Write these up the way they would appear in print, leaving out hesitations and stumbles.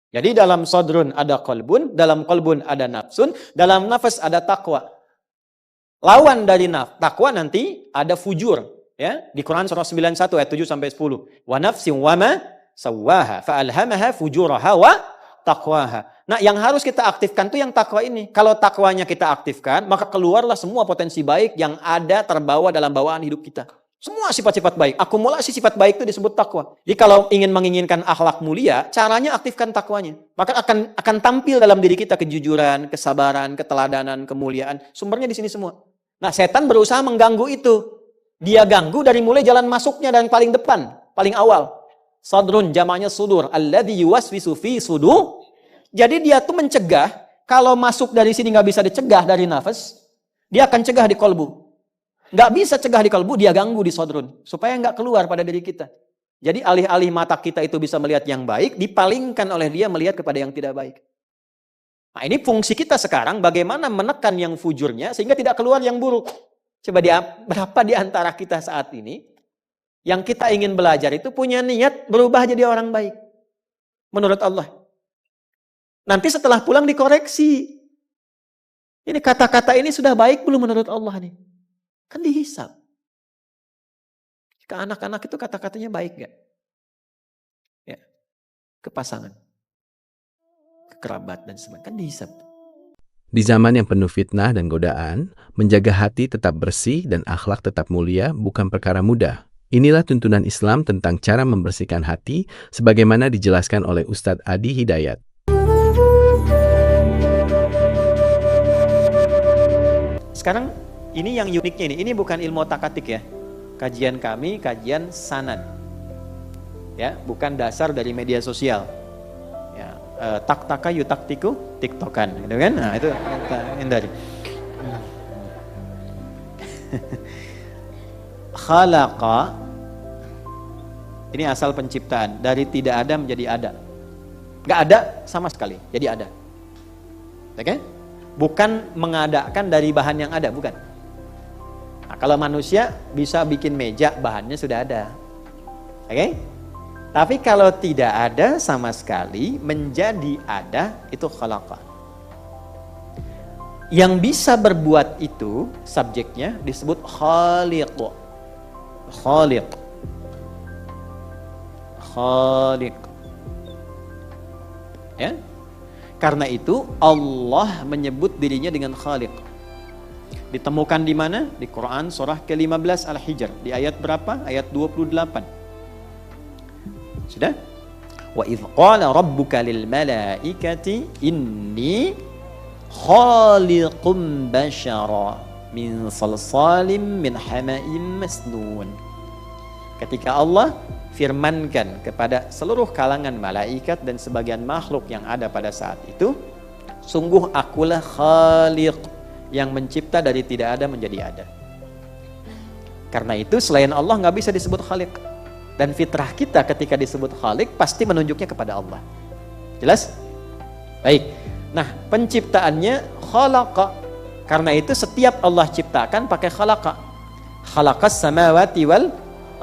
Jadi dalam sodrun ada kolbun, dalam kolbun ada nafsun, dalam nafas ada takwa. Lawan dari takwa nanti ada fujur. Ya, di Quran surah 91 ayat 7 sampai 10. Wa nafsin wa ma sawwaha fa'alhamaha fujuraha wa taqwaha. Nah, yang harus kita aktifkan tuh yang takwa ini. Kalau takwanya kita aktifkan, maka keluarlah semua potensi baik yang ada terbawa dalam bawaan hidup kita. Semua sifat-sifat baik, akumulasi sifat baik itu disebut takwa. Jadi kalau ingin menginginkan akhlak mulia, caranya aktifkan takwanya. Maka akan tampil dalam diri kita kejujuran, kesabaran, keteladanan, kemuliaan. Sumbernya di sini semua. Nah, setan berusaha mengganggu itu. Dia ganggu dari mulai jalan masuknya dan paling depan, paling awal. Sadrun jamaknya sudur, alladzi yuwaswisu fi sudur. Jadi dia tuh mencegah, kalau masuk dari sini nggak bisa dicegah dari nafas, dia akan cegah di kolbu. Nggak bisa cegah di kalbu, dia ganggu di sodrun. Supaya nggak keluar pada diri kita. Jadi alih-alih mata kita itu bisa melihat yang baik, dipalingkan oleh dia melihat kepada yang tidak baik. Nah, ini fungsi kita sekarang, bagaimana menekan yang fujurnya sehingga tidak keluar yang buruk. Coba berapa di antara kita saat ini, yang kita ingin belajar itu punya niat berubah jadi orang baik. Menurut Allah. Nanti setelah pulang dikoreksi. Ini kata-kata ini sudah baik belum menurut Allah nih? Kan dihisab. Ke anak-anak itu kata-katanya baik gak? Ya. Ke pasangan. Ke kerabat dan sebagainya. Kan dihisab. Di zaman yang penuh fitnah dan godaan, menjaga hati tetap bersih dan akhlak tetap mulia bukan perkara mudah. Inilah tuntunan Islam tentang cara membersihkan hati sebagaimana dijelaskan oleh Ustadz Adi Hidayat. Sekarang ini yang uniknya ini bukan ilmu otak-atik ya. Kajian kami, kajian sanad. Ya, bukan dasar dari media sosial. Ya, tak-taka yutaktiku, tiktokan, gitu kan? Nah, itu kita hindari. Khalaqa, ini asal penciptaan, dari tidak ada menjadi ada. Nggak ada sama sekali, jadi ada. Oke? Bukan mengadakan dari bahan yang ada, bukan. Nah, kalau manusia bisa bikin meja, bahannya sudah ada. Oke? Tapi kalau tidak ada sama sekali, menjadi ada, itu khalaqa. Yang bisa berbuat itu, subjeknya disebut khaliq. Khaliq. Khaliq. Ya? Karena itu Allah menyebut dirinya dengan khaliq. Ditemukan di mana? Di Quran surah ke-15 Al-Hijr. Di ayat berapa? Ayat 28. Sudah? Wa idh qala rabbuka lil malaikati inni khaliqum bashara min salsalim min hama'im masnun. Ketika Allah firmankan kepada seluruh kalangan malaikat dan sebagian makhluk yang ada pada saat itu, sungguh akulah khaliq, yang mencipta dari tidak ada menjadi ada. Karena itu selain Allah nggak bisa disebut khaliq. Dan fitrah kita ketika disebut khaliq pasti menunjuknya kepada Allah. Jelas? Baik. Nah, penciptaannya khalaqa. Karena itu setiap Allah ciptakan pakai khalaqa. Khalaqas samawati wal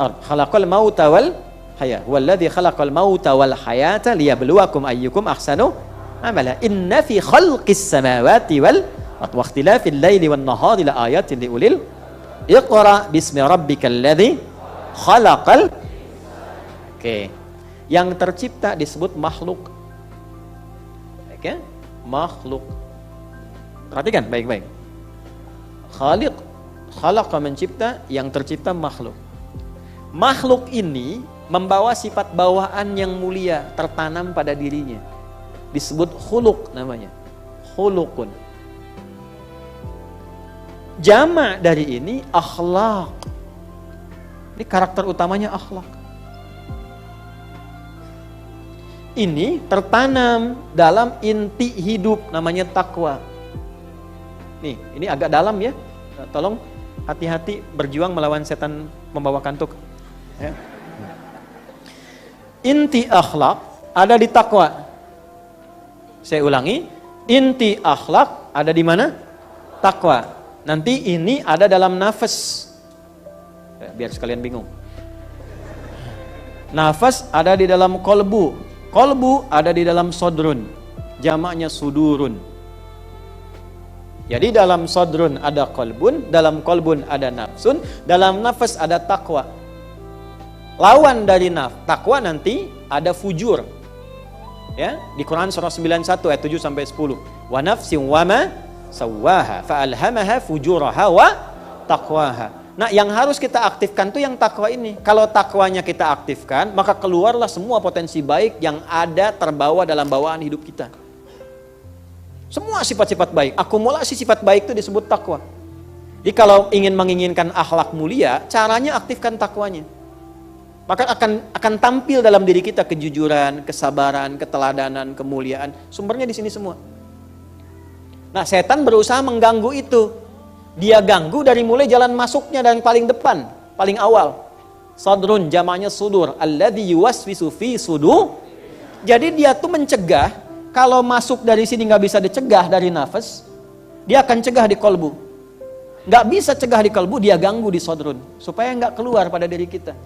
ard, khalaqal mauta wal haya. Walladzi khalaqal mauta wal hayata liyabluwakum ayyukum ahsanu amala. Inna fi khalqis samawati wal wa ikhtilafil laili wan nahari la ayatin liulil iqra bismi rabbikal ladzi khalaqal. Oke. Yang tercipta disebut makhluk. Oke? Makhluk. Perhatikan baik-baik. Khaliq, khalaqa mencipta, yang tercipta makhluk. Makhluk ini membawa sifat bawaan yang mulia tertanam pada dirinya. Disebut khuluq namanya. Khuluqun. Jama' dari ini akhlak. Ini karakter utamanya akhlak. Ini tertanam dalam inti hidup namanya takwa. Nih, ini agak dalam ya. Tolong hati-hati berjuang melawan setan membawa kantuk. Ya. Inti akhlak ada di takwa. Saya ulangi, inti akhlak ada di mana? Takwa. Nanti ini ada dalam nafas. Biar sekalian bingung. Nafas ada di dalam kolbu. Qalbu ada di dalam sodrun, jamaknya sudurun. Jadi dalam sodrun ada qalbun, dalam qalbun ada nafsun, dalam nafas ada takwa. Lawan dari takwa nanti ada fujur. Ya, di Quran surah 91 ayat 7 sampai 10. Wa nafsin wa ma sawwaha fa alhamaha fujuraha wa taqwaha. Nah, yang harus kita aktifkan tuh yang takwa ini. Kalau takwanya kita aktifkan, maka keluarlah semua potensi baik yang ada terbawa dalam bawaan hidup kita. Semua sifat-sifat baik, akumulasi sifat baik itu disebut takwa. Jadi kalau ingin menginginkan akhlak mulia, caranya aktifkan takwanya. Maka akan tampil dalam diri kita kejujuran, kesabaran, keteladanan, kemuliaan. Sumbernya di sini semua. Nah, setan berusaha mengganggu itu. Dia ganggu dari mulai jalan masuknya dan paling depan, paling awal. Sadrun, jamaknya sudur. Alladzi yuwaswisu fi sudur. Jadi dia tuh mencegah, kalau masuk dari sini nggak bisa dicegah dari nafas, dia akan cegah di kolbu. Nggak bisa cegah di kolbu, dia ganggu di sadrun. Supaya nggak keluar pada diri kita.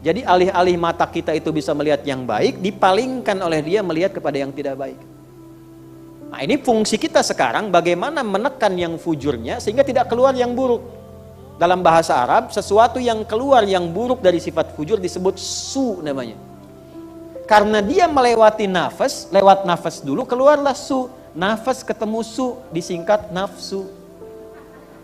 Jadi alih-alih mata kita itu bisa melihat yang baik, dipalingkan oleh dia melihat kepada yang tidak baik. Nah, ini fungsi kita sekarang bagaimana menekan yang fujurnya sehingga tidak keluar yang buruk. Dalam bahasa Arab, sesuatu yang keluar yang buruk dari sifat fujur disebut su namanya. Karena dia melewati nafas, lewat nafas dulu keluarlah su. Nafas ketemu su, disingkat nafsu.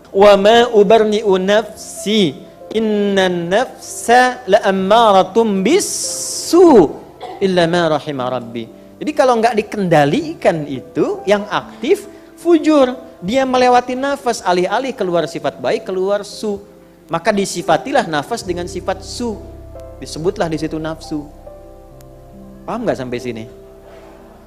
Wa ma ubarni'u nafsi. Inna nafsa la'ammaratum bisu illa ma rahima rabbi. Jadi kalau nggak dikendalikan itu yang aktif fujur, dia melewati nafas, alih-alih keluar sifat baik keluar su, maka disifatilah nafas dengan sifat su, disebutlah di situ nafsu. Paham nggak sampai sini?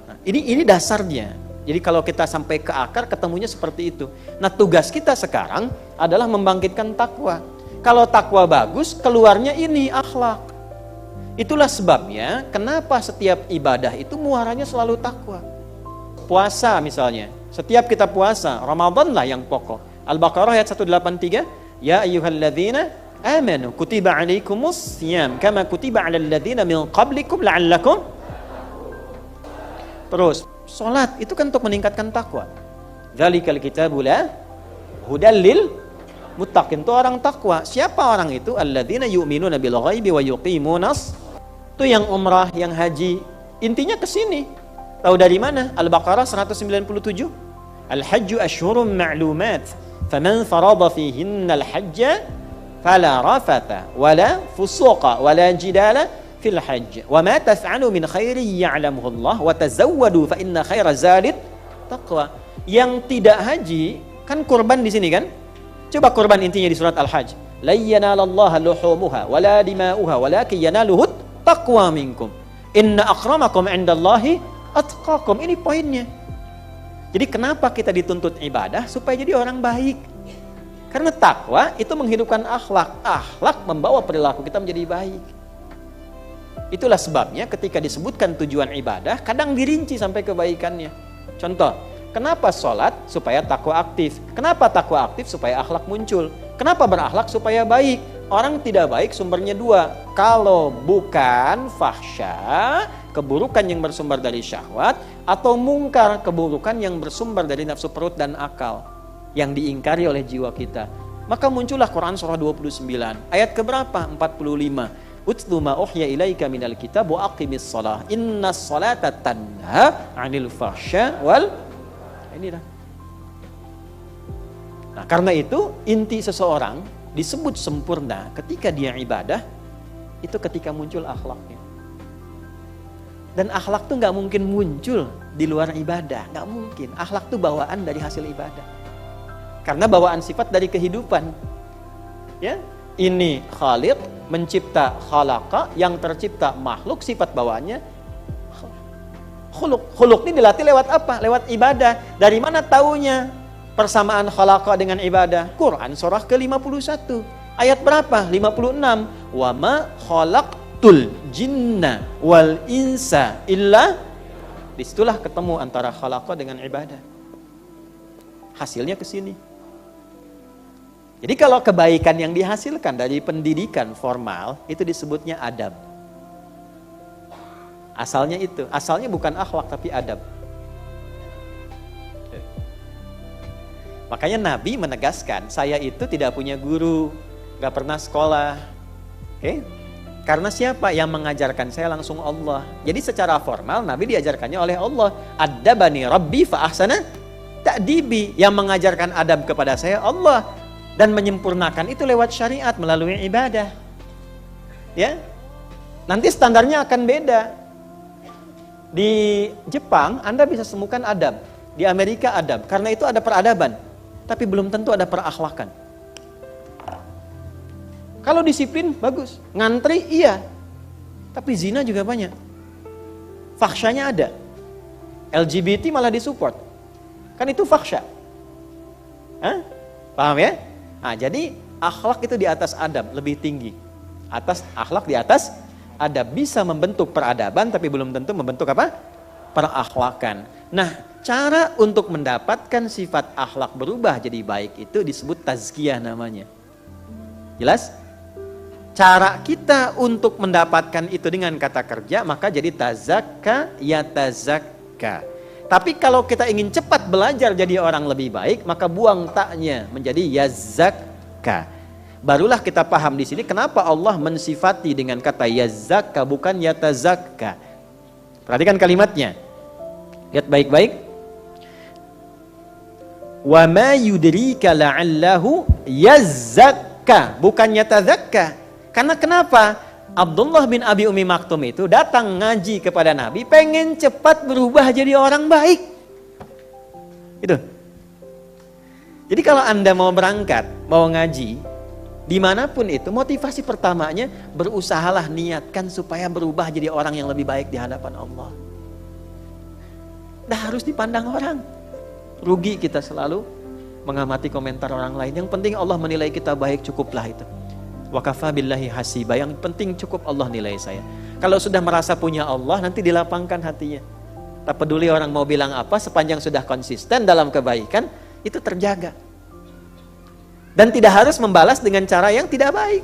Nah, ini dasarnya. Jadi kalau kita sampai ke akar ketemunya seperti itu. Nah, tugas kita sekarang adalah membangkitkan takwa. Kalau takwa bagus, keluarnya ini akhlak. Itulah sebabnya kenapa setiap ibadah itu muaranya selalu takwa. Puasa misalnya, setiap kita puasa, Ramadan lah yang pokok. Al-Baqarah ayat 183, ya ayyuhalladzina amanu kutiba alaikumus siyam kama kutiba alal ladzina min qablikum la'allakum. Terus, salat itu kan untuk meningkatkan takwa. Dzalikal kitabu la hudal lil muttaqin, itu orang takwa. Siapa orang itu? Alladzina yu'minuna bil ghaibi wa yuqimunas. Itu yang umrah, yang haji. Intinya ke sini. Tahu dari mana? Al-Baqarah 197. Al-hajju ashhurum ma'lumat. Faman farada fihinna al-hajja fala rafatha wala fusuqa wala jidala fil hajj. Wa ma taf'alu min khairin ya'lamuhu Allah wa tazawwadu fa inna khaira zadit taqwa. Yang tidak haji kan kurban di sini kan? Coba kurban intinya di surat Al-Hajj. La yanalallaha luhumuha wala dima'uha walakin yanaluhu taqwa minkum. Inna akramakum 'indallahi atqakum. Ini poinnya. Jadi kenapa kita dituntut ibadah? Supaya jadi orang baik. Karena takwa itu menghidupkan akhlak. Akhlak membawa perilaku kita menjadi baik. Itulah sebabnya ketika disebutkan tujuan ibadah, kadang dirinci sampai kebaikannya. Contoh, kenapa sholat? Supaya takwa aktif. Kenapa takwa aktif? Supaya akhlak muncul. Kenapa berakhlak? Supaya baik. Orang tidak baik sumbernya dua. Kalau bukan fahsya, keburukan yang bersumber dari syahwat, atau mungkar, keburukan yang bersumber dari nafsu perut dan akal, yang diingkari oleh jiwa kita. Maka muncullah Quran surah 29. Ayat keberapa? 45. Utlu ma uhya ilaika minal kitab wa aqimis shalah. Innas salata tanha 'anil fahsya wal. Inilah. Nah, karena itu inti seseorang disebut sempurna ketika dia ibadah, itu ketika muncul akhlaknya. Dan akhlak tuh nggak mungkin muncul di luar ibadah, nggak mungkin. Akhlak tuh bawaan dari hasil ibadah. Karena bawaan sifat dari kehidupan. Ya, ini Khaliq mencipta khalaqa, yang tercipta makhluk sifat bawaannya khuluq. Khuluq ini dilatih lewat apa? Lewat ibadah. Dari mana taunya persamaan khalaqa dengan ibadah? Quran surah ke-51. Ayat berapa? 56. Wa ma khalaqtul jinna wal insa illa. Disitulah ketemu antara khalaqa dengan ibadah. Hasilnya ke sini. Jadi kalau kebaikan yang dihasilkan dari pendidikan formal, itu disebutnya adab. Asalnya itu. Asalnya bukan akhlak tapi adab. Makanya Nabi menegaskan, saya itu tidak punya guru, gak pernah sekolah. Oke? Karena siapa yang mengajarkan saya? Langsung Allah. Jadi secara formal Nabi diajarkannya oleh Allah. Addabani Rabbi fa ahsana ta'dibi. Yang mengajarkan adab kepada saya Allah, dan menyempurnakan itu lewat syariat melalui ibadah. Ya. Nanti standarnya akan beda. Di Jepang Anda bisa temukan adab, di Amerika adab. Karena itu ada peradaban, tapi belum tentu ada perakhlakan. Kalau disiplin bagus, ngantri iya, tapi zina juga banyak. Fahsyanya ada. LGBT malah disupport. Kan itu fahsya. Hah? Paham ya? Nah, jadi akhlak itu di atas adab, lebih tinggi. Akhlak di atas adab, bisa membentuk peradaban tapi belum tentu membentuk apa? Perakhlakan. Nah, cara untuk mendapatkan sifat akhlak berubah jadi baik itu disebut tazkiyah namanya. Jelas? Cara kita untuk mendapatkan itu dengan kata kerja, maka jadi tazakka yatazakka. Tapi kalau kita ingin cepat belajar jadi orang lebih baik, maka buang taknya menjadi yazakka. Barulah kita paham di sini kenapa Allah mensifati dengan kata yazakka bukan yatazakka. Perhatikan kalimatnya. Lihat baik-baik. Wa ma yudrika la'allahu yazakka, bukan yatazakka. Karena kenapa? Abdullah bin Abi Umi Maktum itu datang ngaji kepada Nabi, pengen cepat berubah jadi orang baik. Itu. Jadi kalau Anda mau berangkat, mau ngaji, dimanapun itu, motivasi pertamanya berusahalah niatkan supaya berubah jadi orang yang lebih baik di hadapan Allah. Dah harus dipandang orang. Rugi kita selalu mengamati komentar orang lain. Yang penting Allah menilai kita baik, cukuplah itu. Wa kafa billahi hasiba, yang penting cukup Allah nilai saya. Kalau sudah merasa punya Allah, nanti dilapangkan hatinya. Tak peduli orang mau bilang apa, sepanjang sudah konsisten dalam kebaikan, itu terjaga. Dan tidak harus membalas dengan cara yang tidak baik.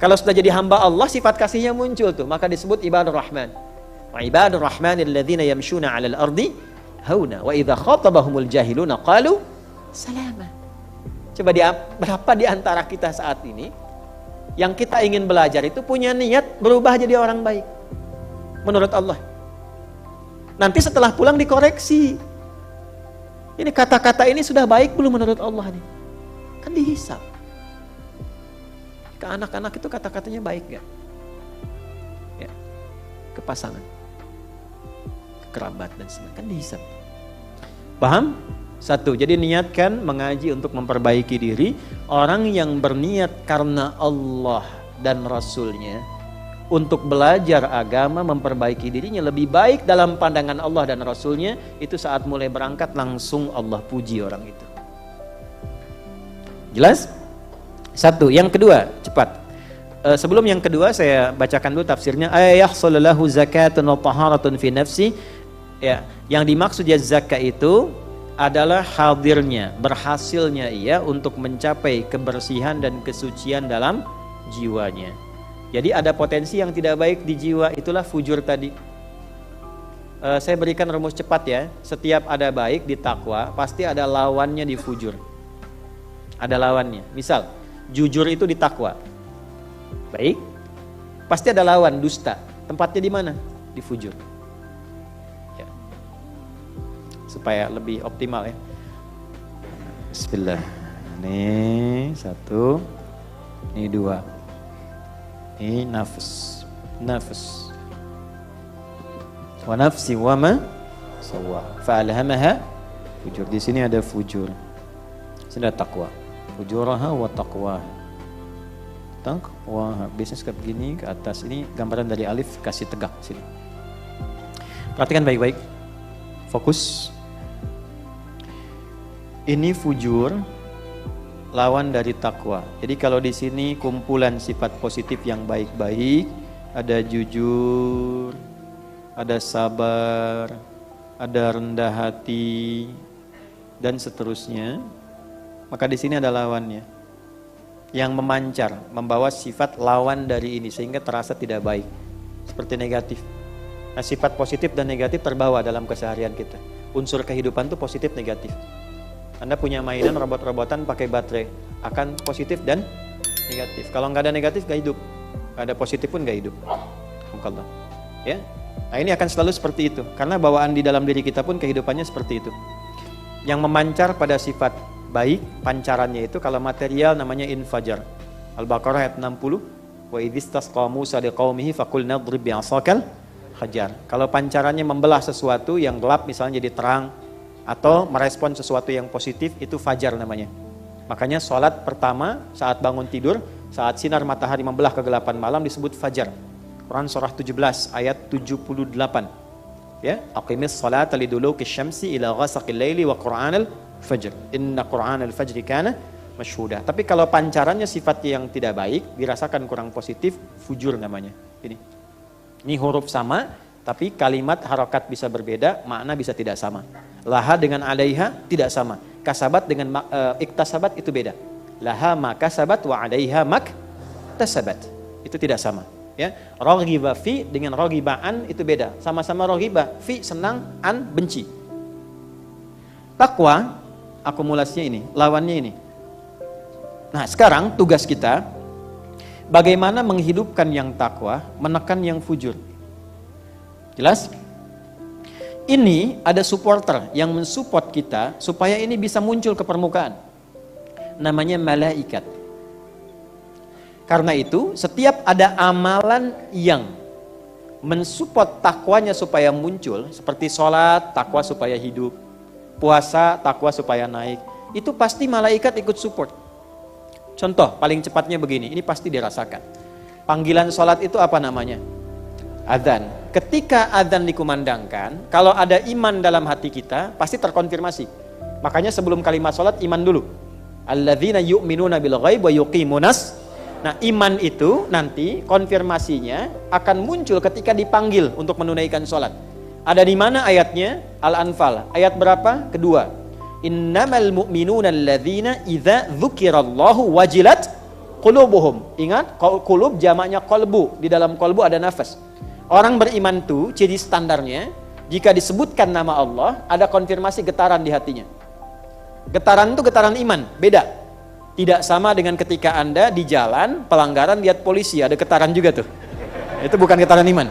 Kalau sudah jadi hamba Allah, sifat kasihnya muncul tuh, maka disebut ibadur rahman. Wa ibadur rahmanil ladzina yamshuna 'alal ardi hauna wa idza khatabahumul jahiluna qalu salama. Coba berapa di antara kita saat ini yang kita ingin belajar itu punya niat berubah jadi orang baik menurut Allah. Nanti setelah pulang dikoreksi. Ini kata-kata ini sudah baik belum menurut Allah nih? Kan dihisab. Ke anak-anak itu kata-katanya baik gak? Ya. Ke pasangan, ke kerabat dan sebagainya, kan dihisab. Paham? Satu, jadi niatkan mengaji untuk memperbaiki diri. Orang yang berniat karena Allah dan Rasulnya untuk belajar agama, memperbaiki dirinya lebih baik dalam pandangan Allah dan Rasulnya, itu saat mulai berangkat langsung Allah puji orang itu. Jelas? Satu. Yang kedua, cepat. Sebelum yang kedua saya bacakan dulu tafsirnya. Ayahsullahu zakatun wa taharatun fi nafsi. Ya, yang dimaksud ya zakat itu adalah hadirnya, berhasilnya ia untuk mencapai kebersihan dan kesucian dalam jiwanya. Jadi ada potensi yang tidak baik di jiwa, itulah fujur tadi. Saya berikan rumus cepat ya. Setiap ada baik di takwa, pasti ada lawannya di fujur. Ada lawannya. Misal, jujur itu di takwa. Baik. Pasti ada lawan, dusta. Tempatnya di mana? Di fujur. Supaya lebih optimal ya. Bismillah. Ini satu, ini dua, ini nafs, wa nafsi wa ma sawa fa'alhamaha fujur. Di sini ada fujur, sini ada takwa, fujuraha wa taqwa. Taqwa biasanya suka begini ke atas. Ini gambaran dari alif, kasih tegak sini. Perhatikan baik-baik, fokus. Ini fujur, lawan dari takwa. Jadi kalau di sini kumpulan sifat positif yang baik-baik, ada jujur, ada sabar, ada rendah hati, dan seterusnya. Maka di sini ada lawannya, yang memancar, membawa sifat lawan dari ini sehingga terasa tidak baik, seperti negatif. Nah, sifat positif dan negatif terbawa dalam keseharian kita. Unsur kehidupan itu positif negatif. Anda punya mainan robot-robotan pakai baterai, akan positif dan negatif. Kalau nggak ada negatif, nggak hidup. Nggak ada positif pun nggak hidup. Alhamdulillah. Ya. Nah, ini akan selalu seperti itu. Karena bawaan di dalam diri kita pun kehidupannya seperti itu. Yang memancar pada sifat baik, pancarannya itu kalau material namanya infajar. Al-Baqarah ayat 60. Wa idhistasqa Musa liqaumihi faqulna idrib bi'asakal hajar. Kalau pancarannya membelah sesuatu yang gelap misalnya jadi terang atau merespon sesuatu yang positif, itu fajar namanya. Makanya sholat pertama saat bangun tidur, saat sinar matahari membelah kegelapan malam disebut fajar. Quran surah 17 ayat 78. Ya, aqimis sholata liduluki syamsi ila ghasaqil laili wa qur'anal fajr. Inna qur'anal fajri kana masyhuda. Tapi kalau pancarannya sifat yang tidak baik, dirasakan kurang positif, fujur namanya. Ini huruf sama, tapi kalimat harokat bisa berbeda, makna bisa tidak sama. Laha dengan alaiha tidak sama. Kasabat dengan iktasabat itu beda. Laha makasabat wa alaiha maktasabat. Itu tidak sama. Ya, raghiba fi dengan raghibaan itu beda. Sama-sama raghiba, fi senang, an benci. Takwa akumulasinya ini, lawannya ini. Nah, sekarang tugas kita bagaimana menghidupkan yang takwa, menekan yang fujur. Jelas? Ini ada supporter yang mensupport kita supaya ini bisa muncul ke permukaan. Namanya malaikat. Karena itu, setiap ada amalan yang mensupport takwanya supaya muncul, seperti sholat, takwa supaya hidup, puasa, takwa supaya naik, itu pasti malaikat ikut support. Contoh paling cepatnya begini, ini pasti dirasakan. Panggilan sholat itu apa namanya? Adzan. Ketika adzan dikumandangkan, kalau ada iman dalam hati kita, pasti terkonfirmasi. Makanya sebelum kalimat sholat, iman dulu. Alladzina yu'minuna bil ghaib wa yuqimunas. Nah, iman itu nanti konfirmasinya akan muncul ketika dipanggil untuk menunaikan sholat. Ada di mana ayatnya? Al-Anfal. Ayat berapa? Kedua. Innamal mu'minuna alladzina idza dzukirallahu wajilat qulubuhum. Ingat, qulub jamaknya qalbu. Di dalam qalbu ada nafas. Orang beriman itu ciri standarnya, jika disebutkan nama Allah, ada konfirmasi getaran di hatinya. Getaran itu getaran iman, beda. Tidak sama dengan ketika Anda di jalan, pelanggaran, lihat polisi, ada getaran juga tuh. Itu bukan getaran iman.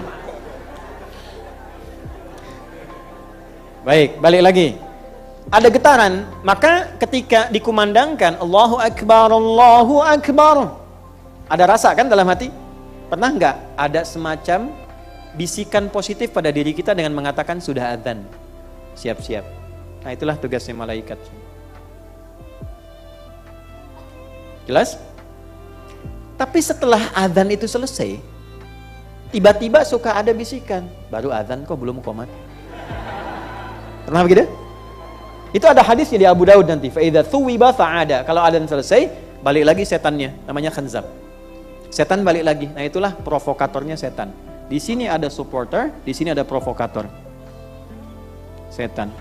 Baik, balik lagi. Ada getaran, maka ketika dikumandangkan Allahu Akbar, Allahu Akbar, ada rasa kan dalam hati? Pernah nggak ada semacam bisikan positif pada diri kita dengan mengatakan sudah adzan, siap-siap. Nah, itulah tugasnya malaikat. Jelas? Tapi setelah adzan itu selesai, tiba-tiba suka ada bisikan, baru adzan kok belum qomat. Pernah begitu? Itu ada hadisnya di Abu Daud nanti. Fa idza thuwiba fa'ada. Kalau adzan selesai, balik lagi setannya, namanya khanzab. Setan balik lagi. Nah, itulah provokatornya setan. Di sini ada supporter, di sini ada provokator. Setan.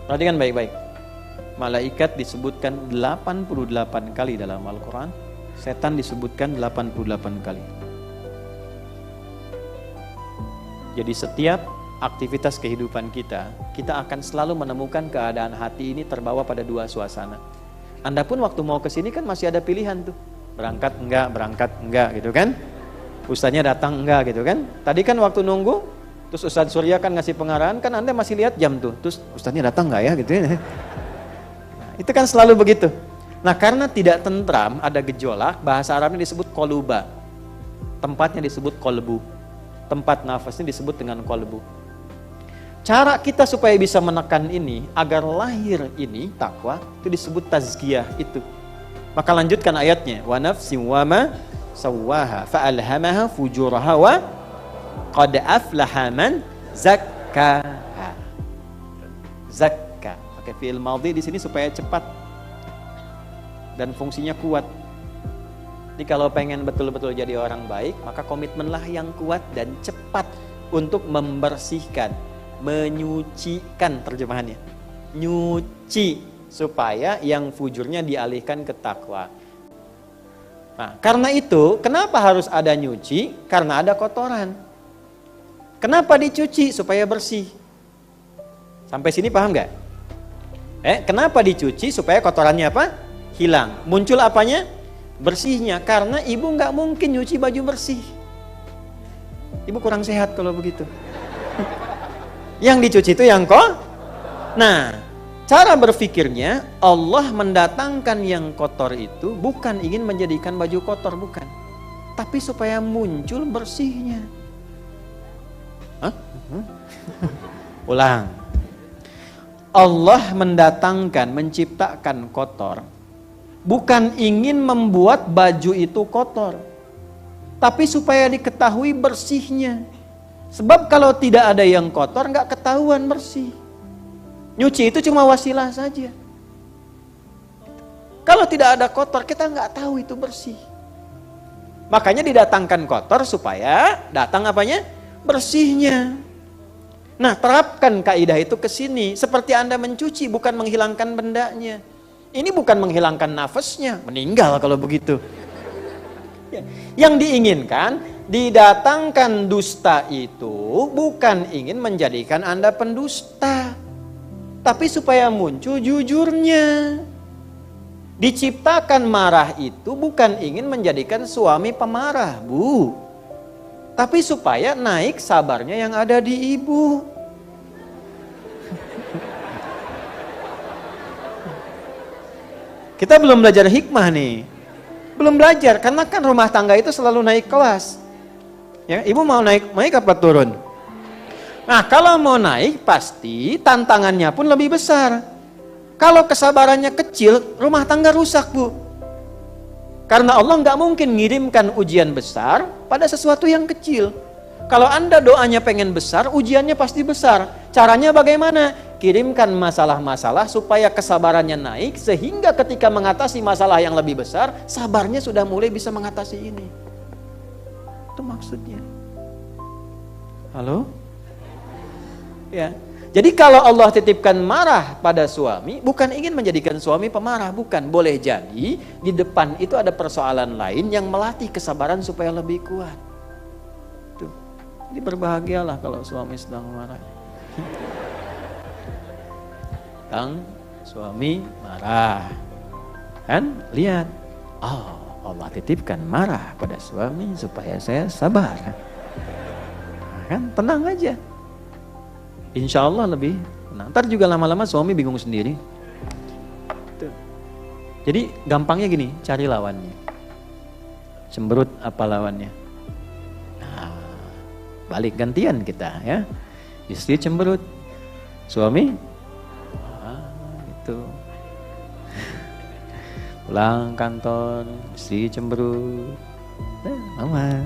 Perhatikan baik-baik. Malaikat disebutkan 88 kali dalam Al-Quran. Setan disebutkan 88 kali. Jadi setiap aktivitas kehidupan kita, kita akan selalu menemukan keadaan hati ini terbawa pada dua suasana. Anda pun waktu mau kesini kan masih ada pilihan tuh. Berangkat enggak gitu kan. Ustaznya datang enggak gitu kan. Tadi kan waktu nunggu, terus Ustaz Surya kan ngasih pengarahan, kan Anda masih lihat jam tuh. Terus Ustaznya datang enggak ya gitu ya. Itu kan selalu begitu. Nah, karena tidak tentram, ada gejolak, bahasa Arabnya disebut qoluba. Tempatnya disebut kolbu. Tempat nafasnya disebut dengan kolbu. Cara kita supaya bisa menekan ini, agar lahir ini, takwa, itu disebut tazkiyah itu. Maka lanjutkan ayatnya. Wa nafsin wa ma sawwaha fa'alhamaha fujuraha wa qad aflaha man zakkaha. Zakka. Pakai fi'il madhi di sini supaya cepat dan fungsinya kuat. Jadi kalau pengen betul-betul jadi orang baik, maka komitmenlah yang kuat dan cepat untuk membersihkan, menyucikan, terjemahannya. Nyuci supaya yang fujurnya dialihkan ke takwa. Nah, karena itu, kenapa harus ada nyuci? Karena ada kotoran. Kenapa dicuci? Supaya bersih. Sampai sini paham nggak? Kenapa dicuci? Supaya kotorannya apa? Hilang. Muncul apanya? Bersihnya. Karena ibu nggak mungkin nyuci baju bersih. Ibu kurang sehat kalau begitu. Yang dicuci itu yang Nah, cara berpikirnya Allah mendatangkan yang kotor itu bukan ingin menjadikan baju kotor, bukan. Tapi supaya muncul bersihnya. Ulang. Allah mendatangkan, menciptakan kotor bukan ingin membuat baju itu kotor, tapi supaya diketahui bersihnya. Sebab kalau tidak ada yang kotor nggak ketahuan bersih. Nyuci itu cuma wasilah saja. Kalau tidak ada kotor kita nggak tahu itu bersih. Makanya didatangkan kotor supaya datang apanya? Bersihnya. Nah, terapkan kaidah itu ke sini. Seperti Anda mencuci, bukan menghilangkan bendanya. Ini bukan menghilangkan nafasnya, meninggal kalau begitu. Yang diinginkan, didatangkan dusta itu bukan ingin menjadikan Anda pendusta, tapi supaya muncul jujurnya. Diciptakan marah itu bukan ingin menjadikan suami pemarah, Bu. Tapi supaya naik sabarnya yang ada di ibu. Kita belum belajar hikmah nih. Belum belajar, karena kan rumah tangga itu selalu naik kelas. Ya, ibu mau naik apa turun? Nah, kalau mau naik pasti tantangannya pun lebih besar. Kalau kesabarannya kecil, rumah tangga rusak, Bu. Karena Allah nggak mungkin ngirimkan ujian besar pada sesuatu yang kecil. Kalau Anda doanya pengen besar, ujiannya pasti besar. Caranya bagaimana? Kirimkan masalah-masalah supaya kesabarannya naik, sehingga ketika mengatasi masalah yang lebih besar, sabarnya sudah mulai bisa mengatasi ini. Itu maksudnya. Halo? Ya. Jadi kalau Allah titipkan marah pada suami, bukan ingin menjadikan suami pemarah, bukan. Boleh jadi di depan itu ada persoalan lain yang melatih kesabaran supaya lebih kuat. Tuh. Jadi berbahagialah kalau suami sedang marah. Sedang suami marah. Kan? Lihat. Oh, Allah titipkan marah pada suami supaya saya sabar. Kan? Tenang aja. Insya Allah lebih tenang. Ntar juga lama-lama suami bingung sendiri. Tuh. Jadi gampangnya gini, cari lawannya. Cemberut apa lawannya? Nah, balik gantian kita ya. Istri cemberut, suami, gitu. Pulang kantor, istri cemberut. Mama,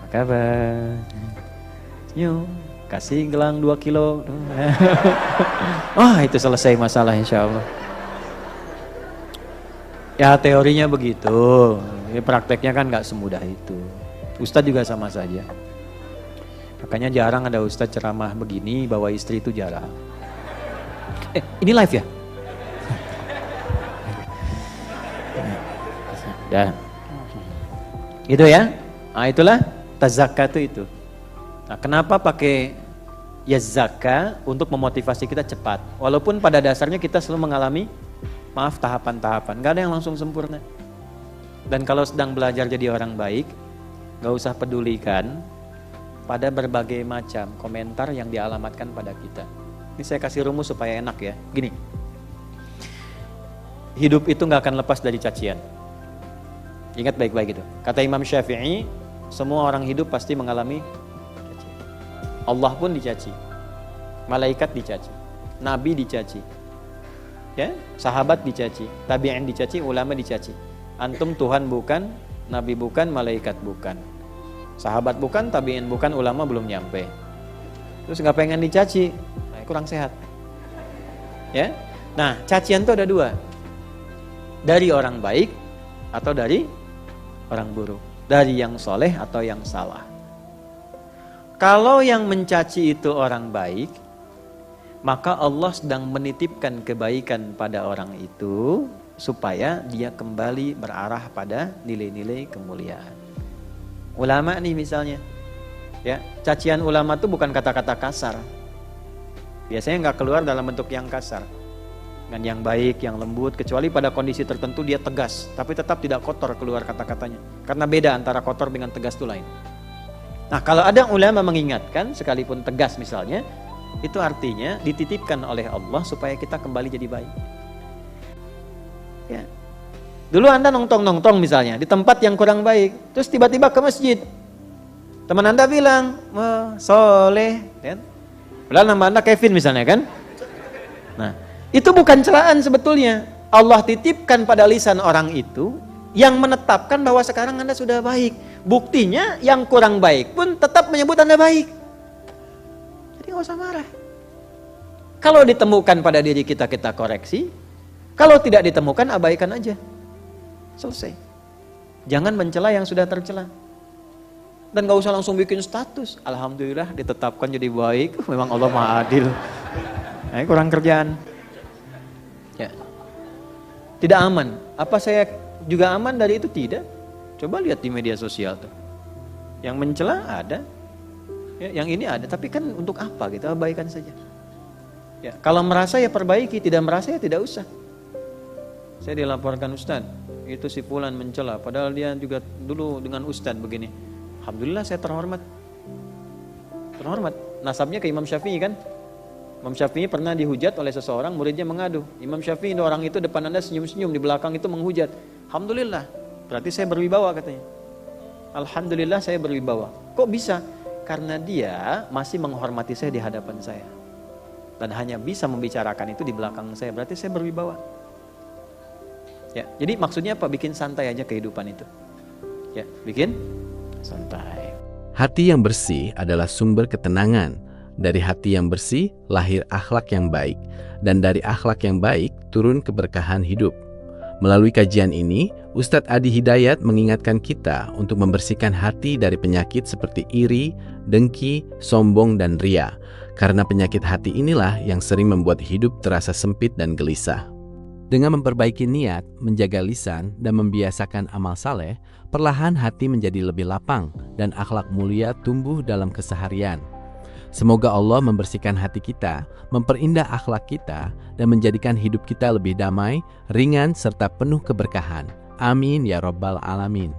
apa kabar? Yuk. Kasih gelang 2 kilo. Wah, itu selesai masalah insya Allah. Ya teorinya begitu. Ya, prakteknya kan gak semudah itu. Ustadz juga sama saja. Makanya jarang ada ustadz ceramah begini bawa istri itu jarang. Ini live ya? Dan gitu ya. Nah itulah tazakka itu. Nah, kenapa pakai ya zakah untuk memotivasi kita cepat? Walaupun pada dasarnya kita selalu mengalami tahapan-tahapan. Gak ada yang langsung sempurna. Dan kalau sedang belajar jadi orang baik, gak usah pedulikan pada berbagai macam komentar yang dialamatkan pada kita. Ini saya kasih rumus supaya enak ya. Gini, hidup itu gak akan lepas dari cacian. Ingat baik-baik itu. Kata Imam Syafi'i, semua orang hidup pasti mengalami Allah pun dicaci, malaikat dicaci, nabi dicaci, ya, sahabat dicaci, tabi'in dicaci, ulama dicaci. Antum Tuhan bukan, nabi bukan, malaikat bukan, sahabat bukan, tabi'in bukan, ulama belum nyampe. Terus nggak pengen dicaci, nah, kurang sehat. Ya, nah cacian itu ada 2, dari orang baik atau dari orang buruk, dari yang soleh atau yang salah. Kalau yang mencaci itu orang baik, maka Allah sedang menitipkan kebaikan pada orang itu supaya dia kembali berarah pada nilai-nilai kemuliaan. Ulama nih misalnya, Ya, cacian ulama itu bukan kata-kata kasar. Biasanya nggak keluar dalam bentuk yang kasar. Dengan yang baik, yang lembut, kecuali pada kondisi tertentu dia tegas, tapi tetap tidak kotor keluar kata-katanya. Karena beda antara kotor dengan tegas itu lain. Nah, kalau ada ulama mengingatkan, sekalipun tegas misalnya, itu artinya dititipkan oleh Allah supaya kita kembali jadi baik. Ya. Dulu Anda nongtong-nongtong misalnya, di tempat yang kurang baik, terus tiba-tiba ke masjid. Teman Anda bilang, soleh, kan? Padahal nama Anda Kevin misalnya kan? Nah, itu bukan celaan sebetulnya. Allah titipkan pada lisan orang itu yang menetapkan bahwa sekarang Anda sudah baik. Buktinya yang kurang baik pun tetap menyebut Anda baik. Jadi nggak usah marah. Kalau ditemukan pada diri kita, kita koreksi. Kalau tidak ditemukan, abaikan aja. Selesai. Jangan mencela yang sudah tercela. Dan gak usah langsung bikin status. Alhamdulillah ditetapkan jadi baik. Memang Allah Maha Adil. Nah, kurang kerjaan. Ya. Tidak aman. Apa saya juga aman dari itu? Tidak. Coba lihat di media sosial tuh. Yang mencela ada. Ya, yang ini ada. Tapi kan untuk apa gitu? Abaikan saja. Ya, kalau merasa ya perbaiki. Tidak merasa ya tidak usah. Saya dilaporkan Ustadz. Itu si fulan mencela. Padahal dia juga dulu dengan Ustadz begini. Alhamdulillah saya terhormat. Terhormat. Nasabnya ke Imam Syafi'i kan? Imam Syafi'i pernah dihujat oleh seseorang, muridnya mengadu. Imam Syafi'i, orang itu depan Anda senyum-senyum, di belakang itu menghujat. Alhamdulillah. Berarti saya berwibawa katanya. Alhamdulillah saya berwibawa. Kok bisa? Karena dia masih menghormati saya di hadapan saya. Dan hanya bisa membicarakan itu di belakang saya. Berarti saya berwibawa. Ya, jadi maksudnya apa? Bikin santai aja kehidupan itu. Ya, bikin santai. Hati yang bersih adalah sumber ketenangan. Dari hati yang bersih lahir akhlak yang baik, dan dari akhlak yang baik turun keberkahan hidup. Melalui kajian ini, Ustadz Adi Hidayat mengingatkan kita untuk membersihkan hati dari penyakit seperti iri, dengki, sombong, dan ria. Karena penyakit hati inilah yang sering membuat hidup terasa sempit dan gelisah. Dengan memperbaiki niat, menjaga lisan, dan membiasakan amal saleh, perlahan hati menjadi lebih lapang dan akhlak mulia tumbuh dalam keseharian. Semoga Allah membersihkan hati kita, memperindah akhlak kita, dan menjadikan hidup kita lebih damai, ringan, serta penuh keberkahan. Amin ya Rabbal Alamin.